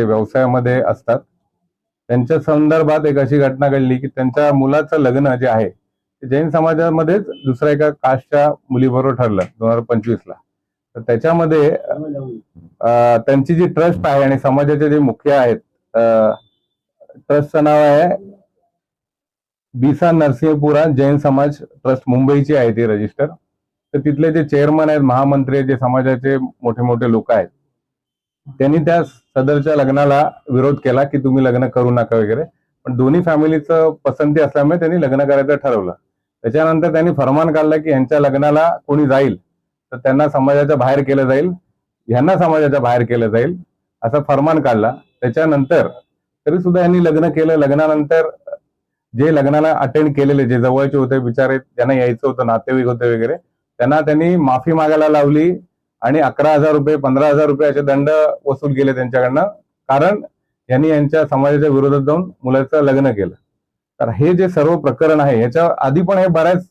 व्यवसायामध्ये असतात त्यांच्या संदर्भात एक अशी घटना घडली की त्यांच्या मुलाचं लग्न जे आहे ते जैन समाजामध्येच दुसऱ्या एका कास्टच्या मुलीबरोबर ठरलं 2025ला. तर त्याच्यामध्ये त्यांची जी ट्रस्ट आहे आणि समाजाचे जे मुख्य आहेत, ट्रस्टचं नाव आहे बिसा नरसिंहपुरा जैन समाज ट्रस्ट, मुंबईची आहे ती रजिस्टर. तर तिथले जे चेअरमन आहेत, महामंत्री जे समाजाचे मोठे मोठे लोक आहेत, त्यांनी त्या सदरच्या लग्नाला विरोध केला की तुम्ही लग्न करू नका वगैरे. पण दोन्ही फॅमिलीचं पसंती असल्यामुळे त्यांनी लग्न करायचं ठरवलं. त्याच्यानंतर त्यांनी फरमान काढला की यांच्या लग्नाला कोणी जाईल तर त्यांना समाजाच्या बाहेर केलं जाईल, यांना समाजाच्या बाहेर केलं जाईल, असा फरमान काढला. त्याच्यानंतर तरी सुद्धा यांनी लग्न केलं. लग्नानंतर जे लग्नाला अटेंड केलेले जे जवळचे होते बिचारे, ज्यांना यायचं होतं, नातेवाईक होते वगैरे, त्यांनी माफी मागायला लावली आणि 11,000 रुपये 15,000 रुपये असे दंड वसूल केले त्यांच्याकडनं, कारण यांनी यांच्या समाजाच्या विरोधात जाऊन मुलाचं लग्न केलं. तर हे जे सर्व प्रकरण आहे याच्या आधी पण हे बऱ्याच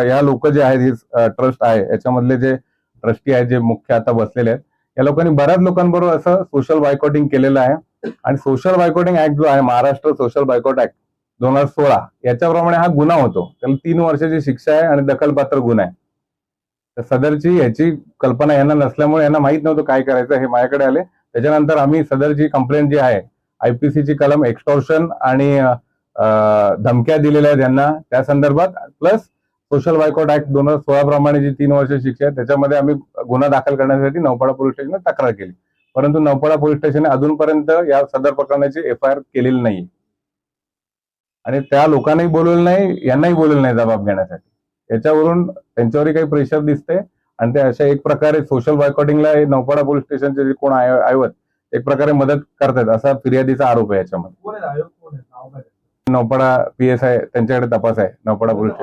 या लोक जे आहेत, हे ट्रस्ट आहे याच्यामधले जे ट्रस्टी आहेत, जे मुख्य आता बसलेले आहेत, या लोकांनी बऱ्याच लोकांबरोबर असं सोशल बायकॉटिंग केलेलं आहे. आणि सोशल बायकॉटिंग ऍक्ट जो आहे, महाराष्ट्र सोशल बायकॉट ऍक्ट 2016, याच्याप्रमाणे हा गुन्हा होतो. त्याला 3 वर्षाची शिक्षा आहे आणि दखलपात्र गुन्हा आहे. तर सदरची याची कल्पना यांना नसल्यामुळे यांना माहित नव्हतं काय करायचं. हे माझ्याकडे आले, त्याच्यानंतर आम्ही सदरची कंप्लेंट जी आहे, आयपीसीची कलम एक्सटॉर्शन आणि धमक्या दिलेल्या आहेत यांना त्या संदर्भात, प्लस सोशल बायकॉट ऍक्ट 2016 प्रमाणे जी 3 वर्ष शिक्षा आहे त्याच्यामध्ये आम्ही गुन्हा दाखल करण्यासाठी नौपाडा पोलीस स्टेशनला तक्रार केली. परंतु नौपाडा पोलीस स्टेशनने अजूनपर्यंत या सदर प्रकरणाची FIR केलेली नाही आणि त्या लोकांनाही बोलवलं नाही, यांनाही बोलवलं नाही जबाब घेण्यासाठी. याच्यावरून त्यांच्यावरही काही प्रेशर दिसते आणि ते अशा एक प्रकारे सोशल बायकॉटिंगला नौपाडा पोलीस स्टेशनचे जे कोण आयोजक एक प्रकारे मदत करतात असा फिर्यादीचा आरोप आहे याच्यामध्ये. नौपाडा PSI त्यांच्याकडे तपास आहे. नौपाडा पोलीस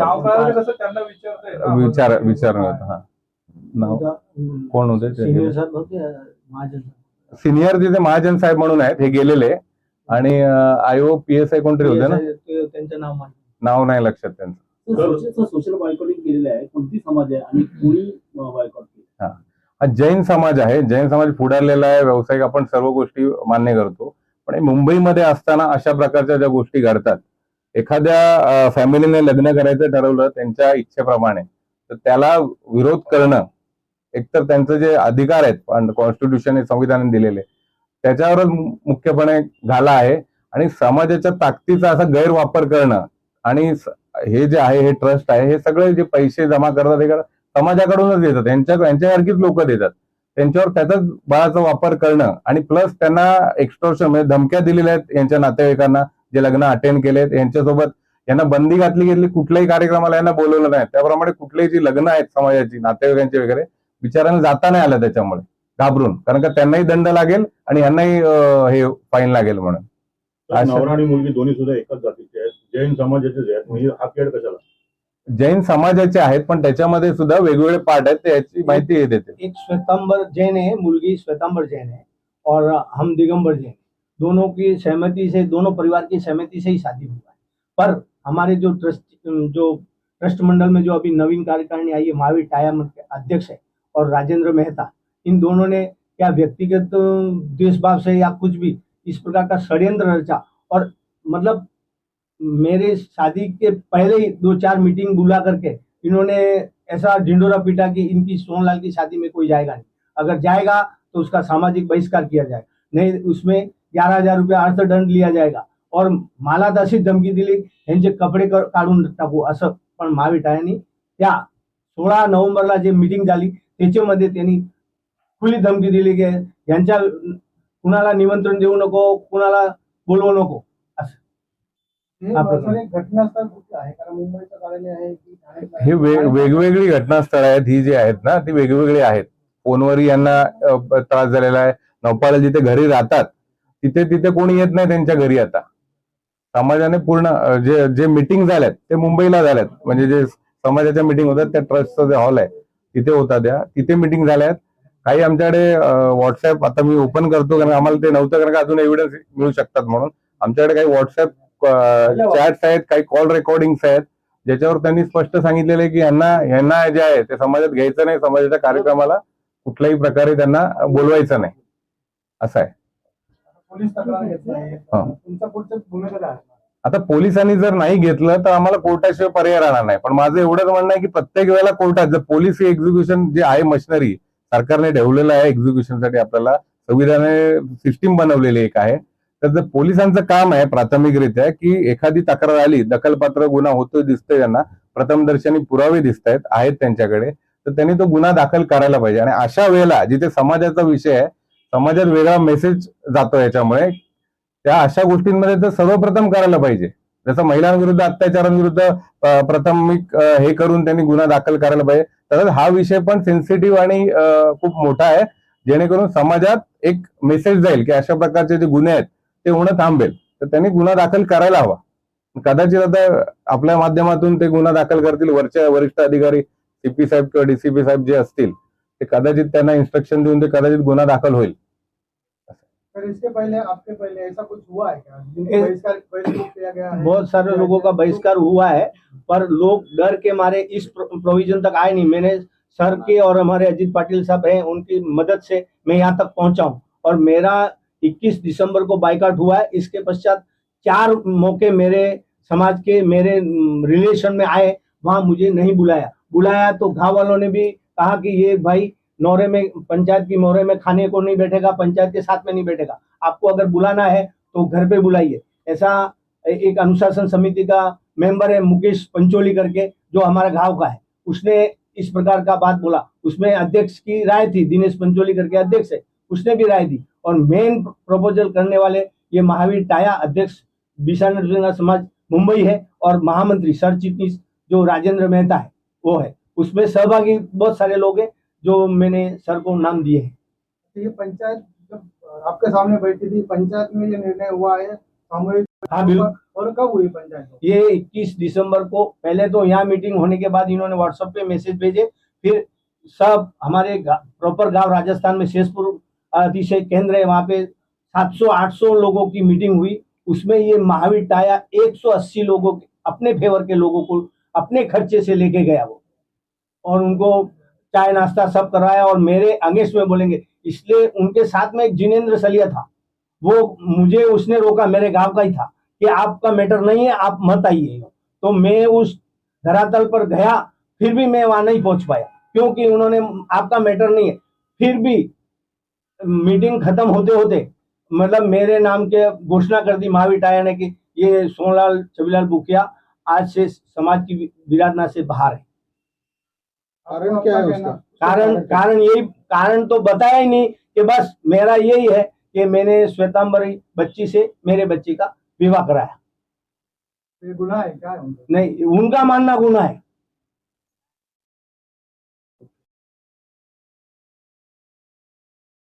विचारणं होतं. हा, नाव कोण होते? सिनियर तिथे महाजन साहेब म्हणून आहेत, हे गेलेले. आणि IO PSI कोणतरी होते ना, त्यांचं नाव नाही लक्षात त्यांचं. सोशल बायकॉटिंग केलेलं आहे, कोणती समाज आहे आणि कोणी बायकॉट केलं? हा जैन समाज आहे. जैन समाज पुढारलेला आहे, व्यावसायिक, आपण सर्व गोष्टी मान्य करतो. पण मुंबईमध्ये असताना अशा प्रकारच्या ज्या गोष्टी घडतात, एखाद्या फॅमिलीने लग्न करायचं ठरवलं त्यांच्या इच्छेप्रमाणे, तर त्याला विरोध करणं एकतर त्यांचं जे अधिकार आहेत कॉन्स्टिट्यूशन संविधानाने दिलेले त्याच्यावरच मुख्यपणे घाला आहे. आणि समाजाच्या ताकदीचा असा गैरवापर करणं आणि हे जे आहे, हे ट्रस्ट आहे, हे सगळे जे पैसे जमा करतात हे समाजाकडूनच देतात, यांच्यासारखीच लोक देतात, त्यांच्यावर त्याचाच बळाचा वापर करणं आणि प्लस त्यांना एक्सटॉर्शन म्हणजे धमक्या दिलेल्या आहेत यांच्या नातेवाईकांना, जे लग्न अटेंड केलेत यांच्यासोबत यांना बंदी घातली, कुठल्याही कार्यक्रमाला यांना बोलवलं नाही. त्याप्रमाणे कुठलेही जी लग्न आहेत समाजाची, नातेवाईकांची वगैरे, बिचारांना जाता नाही आलं त्याच्यामुळे घाबरून, कारण का त्यांनाही दंड लागेल आणि यांनाही हे फाईन लागेल म्हणून. नवरा आणि मुलगी दोन्ही सुद्धा एकाच जातीचे आहेत, जैन समाजाचे आहेत, म्हणजे हा खेळ कशाला? जैन समाजाचे आहेत पण त्याच्यामध्ये सुद्धा वेगवेगळे पार्ट आहेत, याची माहिती हे देते. एक श्वेतांबर जैन है, मुलगी श्वेतांबर जैन है और हम दिगंबर जैन, दोनों की सहमति से, दोनों परिवार की सहमति से ही शादी हुआ है. पर हमारे जो ट्रस्ट मंडल में जो अभी नवीन कार्यकारिणी आई है, महावीर टाया अध्यक्ष है और राजेंद्र मेहता, इन दोनों ने क्या व्यक्तिगत द्वेषभाव से या कुछ भी इस प्रकार का षड्यंत्र रचा और मतलब मेरे शादी के पहले ही 2-4 मीटिंग बुला करके इन्होंने ऐसा ढिंडोरा पीटा कि इनकी सोनलाल की शादी में कोई जाएगा नहीं, अगर जाएगा तो उसका सामाजिक बहिष्कार किया जाएगा, नहीं उसमें 11,000 रुपये अर्थदंड लिया जाएगा. और मला तशी धमकी दिली यांचे कपडे काढून टाकू असं. पण महावीर टायांनी त्या 16 नोव्हेंबरला जे मीटिंग झाली त्याच्यामध्ये त्यांनी खुली धमकी दिली की यांच्या कुणाला निमंत्रण देऊ नको, कुणाला बोलवू नको असं. घटनास्थळ कुठलं आहे? कारण मुंबईचं कार्यालय आहे की हे वेगवेगळी घटनास्थळ आहेत, ही जी आहेत ना ती वेगवेगळी आहेत. फोनवरही यांना त्रास झालेला आहे. नौपाडा जिथे घरी राहतात तिथे कोणी येत नाही त्यांच्या घरी. आता समाजाने पूर्ण जे मीटिंग झाल्यात ते मुंबईला झाल्यात, म्हणजे जे समाजाच्या मीटिंग होतात त्या ट्रस्टचा जे हॉल आहे तिथे होतात, तिथे मीटिंग झाल्यात. काही आमच्याकडे व्हॉट्सअप, आता मी ओपन करतो कारण आम्हाला ते नव्हतं, कारण अजून एव्हिडन्स मिळू शकतात म्हणून. आमच्याकडे काही व्हॉट्सअप चॅट्स आहेत, काही कॉल रेकॉर्डिंग्स आहेत, ज्याच्यावर त्यांनी स्पष्ट सांगितलेलं आहे की यांना जे आहे ते समाजात घ्यायचं नाही, समाजाच्या कार्यक्रमाला कुठल्याही प्रकारे त्यांना बोलवायचं नाही, असं आहे. पोलीस तक्रार घेतली तुमचा पुढचं भूमिका काय? आता पोलिसांनी जर नाही घेतलं तर आम्हाला कोर्टाशिवाय पर्याय राहणार नाही. पण माझं एवढंच म्हणणं आहे की प्रत्येक वेळेला कोर्टात जर पोलीस एक्झिक्युशन जे आहे मशिनरी सरकारने ठेवलेलं आहे एक्झिक्युशनसाठी, आपल्याला संविधानाने सिस्टीम बनवलेली एक आहे, तर जर पोलिसांचं काम आहे प्राथमिकरित्या की एखादी तक्रार आली, दखलपात्र गुन्हा होतोय दिसतोय, त्यांना प्रथमदर्शनी पुरावे दिसत आहेत त्यांच्याकडे, तर त्यांनी तो गुन्हा दाखल करायला पाहिजे. आणि अशा वेळेला जिथे समाजाचा विषय आहे, समाजात वेगळा मेसेज जातो याच्यामुळे, त्या अशा गोष्टींमध्ये तर सर्वप्रथम करायला पाहिजे. जसं महिलांविरुद्ध अत्याचारांविरुद्ध प्राथमिक हे करून त्यांनी गुन्हा दाखल करायला पाहिजे. तर हा विषय पण सेन्सिटिव्ह आणि खूप मोठा आहे, जेणेकरून समाजात एक मेसेज जाईल की अशा प्रकारचे जे गुन्हे आहेत ते होणं थांबेल. तर त्यांनी गुन्हा दाखल करायला हवा. कदाचित आता आपल्या माध्यमातून ते गुन्हा दाखल करतील वरच्या वरिष्ठ अधिकारी सीपी साहेब किंवा डीसीपी साहेब जे असतील, ते कदाचित त्यांना इन्स्ट्रक्शन देऊन ते कदाचित गुन्हा दाखल होईल. सर इसके पहले आपके पहले ऐसा कुछ हुआ है क्या जिनको बहिष्कार किया गया है? बहुत सारे लोगों का बहिष्कार हुआ है, पर लोग डर के मारे इस प्रोविजन तक आए नहीं. मैंने सर के और हमारे अजीत पाटिल साहब हैं, उनकी मदद से मैं यहाँ तक पहुंचा हूँ. और मेरा 21 दिसंबर को बाइकआउट हुआ है. इसके पश्चात 4 मौके मेरे समाज के मेरे रिलेशन में आए, वहां मुझे नहीं बुलाया तो गाँव वालों ने भी कहा कि ये भाई नौरे में, पंचायत की मोहरे में खाने को नहीं बैठेगा, पंचायत के साथ में नहीं बैठेगा, आपको अगर बुलाना है तो घर पे बुलाइए. ऐसा एक अनुशासन समिति का मेंबर है मुकेश पंचोली करके, जो हमारा गांव का है, उसने इस प्रकार का बात बोला. उसमें अध्यक्ष की राय थी, दिनेश पंचोली करके अध्यक्ष है, उसने भी राय दी. और मेन प्रपोजल करने वाले ये महावीर टाया, अध्यक्ष विशाल नरसिंह समाज मुंबई है, और महामंत्री सर चिटनीस जो राजेंद्र मेहता है वो है. उसमें सहभागी बहुत सारे लोग हैं जो मैंने सर को नाम दिए हैं. ये पंचायत जब आपके सामने बैठी थी, पंचायत में ये निर्णय हुआ है सामूहिक? हाँ बिल्कुल. और कब हुई पंचायत? ये 21 दिसंबर को, पहले तो यहाँ मीटिंग होने के बाद इन्होंने व्हाट्सएप पे मैसेज भेजे, फिर सब हमारे प्रॉपर गांव राजस्थान में शेषपुर अतिशय केंद्र है, वहां पे 700-800 लोगों की मीटिंग हुई. उसमें ये महावीर टाया 180 लोगों के, अपने फेवर के लोगों को अपने खर्चे से लेके गया वो, और उनको चाय नाश्ता सब कराया. और मेरे अंगेश में बोलेंगे, इसलिए उनके साथ में एक जिनेंद्र सलिया था, वो मुझे उसने रोका, मेरे गांव का ही था, कि आपका मैटर नहीं है, आप मत आइए. तो मैं उस धरातल पर गया, फिर भी मैं वहां नहीं पहुंच पाया, क्योंकि उन्होंने आपका मैटर नहीं है. फिर भी मीटिंग खत्म होते होते मतलब मेरे नाम के घोषणा कर दी महावीर टाया ने कि ये सोनलाल छबीलाल बुकिया आज से समाज की विरासत से बाहर है. कारण क्या है उसका? कारण यही, कारण तो बताया ही नहीं, कि बस मेरा यही है कि मैंने श्वेतांबरी बच्ची से मेरे बच्ची का विवाह कराया. ये गुनाह है क्या है उनका? नहीं, उनका मानना गुनाह है.